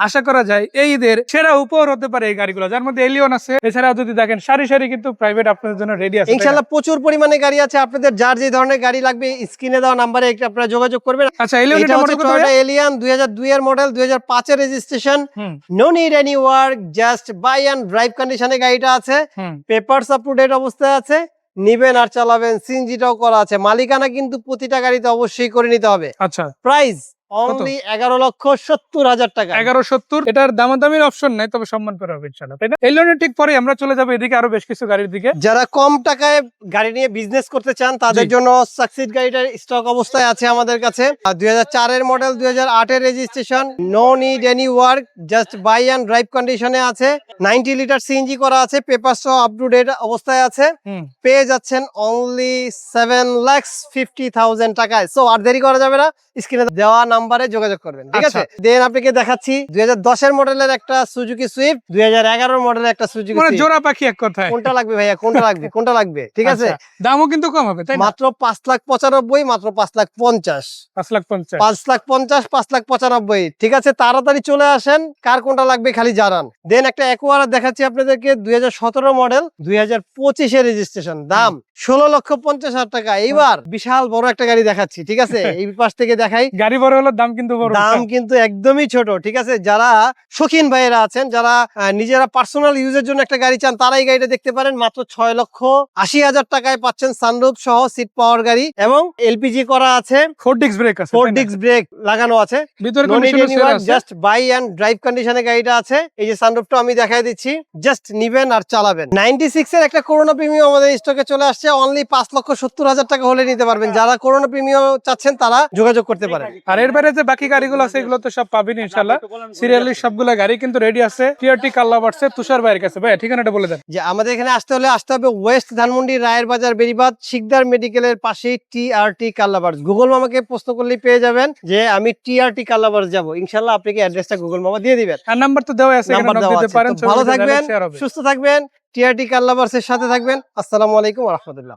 আশা করা যায় এই ঈদের সেরা উপহার হতে পারে এই গাড়িগুলো, যার মধ্যে এলিয়ন আছে। এছাড়াও যদি দেখেন সারি সারি কিন্তু প্রাইভেট আপনাদের জন্য রেডি আছে। ইনশাআল্লাহ প্রচুর পরিমাণে গাড়ি আছে, আপনাদের যার যে ধরনের গাড়ি লাগবে স্ক্রিনে দেওয়া নাম্বারে আপনারা যোগাযোগ করবেন। আচ্ছা, এলিয়ন এটা হচ্ছে টয়োটা এলিয়ন 2002 এর মডেল, 2005 এর registration, no need any work, just buy and drive কন্ডিশনে গাড়িটা আছে, পেপারস আপ টু ডেট অবস্থায় আছে, নিবেন আর চালাবেন, সিএনজিটাও করা আছে। মালিকানা কিন্তু প্রতিটা গাড়িতে অবশ্যই করে নিতে হবে। আচ্ছা, প্রাইস অনলি 11,70,000 টাকা। 11,70। এটার দামাদামির অপশন নাই, তবে সম্মান করা হবে ইনশাআল্লাহ, তাই না? এলিয়নের ঠিক পরে আমরা চলে যাবো এদিকে আরো বেশ কিছু গাড়ির দিকে। যারা কম টাকায় গাড়ি নিয়ে বিজনেস করতে চান তাদের জন্য সাকসিড গাড়িটার স্টক অবস্থায় আছে আমাদের কাছে। 2004 এর মডেল, 2008 এর registration, no need any work, just buy and drive কন্ডিশনে আছে, 90 লিটার সিএনজি করা আছে, পেপারস আপ টু ডেট অবস্থায় আছে। পেয়ে যাচ্ছেন অনলি 7,50,000 টাকায়। সো আর দেরি করা যাবে না, স্ক্রিনে দেওয়া নাম্বারে যোগাযোগ করবেন, ঠিক আছে? দেন আপনাকে দেখাচ্ছি 2010 এর মডেলের একটা সুজুকি সুইফট, 2011 এর মডেলের একটা সুজুকি সুইফট। জোড়া পাখি এক কথায়। কোনটা লাগবে ভাইয়া, কোনটা লাগবে, কোনটা লাগবে? ঠিক আছে, দামও কিন্তু কম হবে, তাই না? মাত্র 5,95,000, মাত্র 5,50,000, 5,50,000, 5,50,000, 5,95,000। ঠিক আছে, তাড়াতাড়ি চলে আসেন, কার কোনটা লাগবে খালি জানান। দেন একটা একুয়ারা দেখাচ্ছি আপনাদেরকে, 2017 মডেল, 2025 এর রেজিস্ট্রেশন, দাম 16,50,000 টাকা। এইবার বিশাল বড় একটা গাড়ি দেখাচ্ছি, ঠিক আছে? এই পাশ থেকে দেখাই। গাড়ি বড় হলো দাম কিন্তু বড়, দাম কিন্তু একদমই ছোট, ঠিক আছে? যারা শৌখিন ভাইয়েরা আছেন, যারা নিজেরা পার্সোনাল ইউজের জন্য একটা গাড়ি চান, তারা এই গাড়িটা দেখতে পারেন। মাত্র 6,80,000 টাকায় পাচ্ছেন সানরুফ সহ সিট পাওয়ার গাড়ি, এবং এলপিজি করা আছে, 4 ডিস্ক ব্রেক আছে, 4 ডিস্ক ব্রেক লাগানো আছে, ভিতরে কন্ডিশনার আছে, জাস্ট বাই এন্ড ড্রাইভ কন্ডিশনে গাড়িটা আছে। এই যে সানরুফটা আমি দেখাই দিচ্ছি, জাস্ট নিবেন আর চালাবেন। 96 এর একটা করোনা প্রিমিয়াম আমাদের স্টকে চলে আসছে, অনলি 5,70,000 টাকা হলে নিতে পারবেন। যারা করোনা প্রিমিয়াম চাচ্ছেন তারা যোগাযোগ করতে পারেন। আর এর বাইরে যে বাকি গাড়িগুলো আছে এগুলো তো সব পাবেন ইনশাআল্লাহ। সিরিয়ালি সবগুলো গাড়ি কিন্তু রেডি আছে টিআরটি কাল্লাবার্সে তুষার ভাইয়ের কাছে। ভাই ঠিকানাটা বলে দেন। যে আমাদের এখানে আসতে হবে ওয়েস্ট ধানমন্ডি, রায়ের বাজার, বেরিবাদ, শিকদার মেডিকেলের পাশেই টিআরটি কাল্লাবার্স। গুগল মামাকে প্রশ্ন করলেই পেয়ে যাবেন যে আমি টিআরটি কাল্লাবার্স যাব, ইনশাআল্লাহ আপনাকে অ্যাড্রেসটা গুগল মামা দিয়ে দিবেন। আর নাম্বার তো দেওয়া আছে, নাম্বার দেওয়া আছে। ভালো থাকবেন, সুস্থ থাকবেন, টিআরটি কাল্লাবার্সের সাথে থাকবেন। আসসালামু আলাইকুম ওয়া রাহমাতুল্লাহ।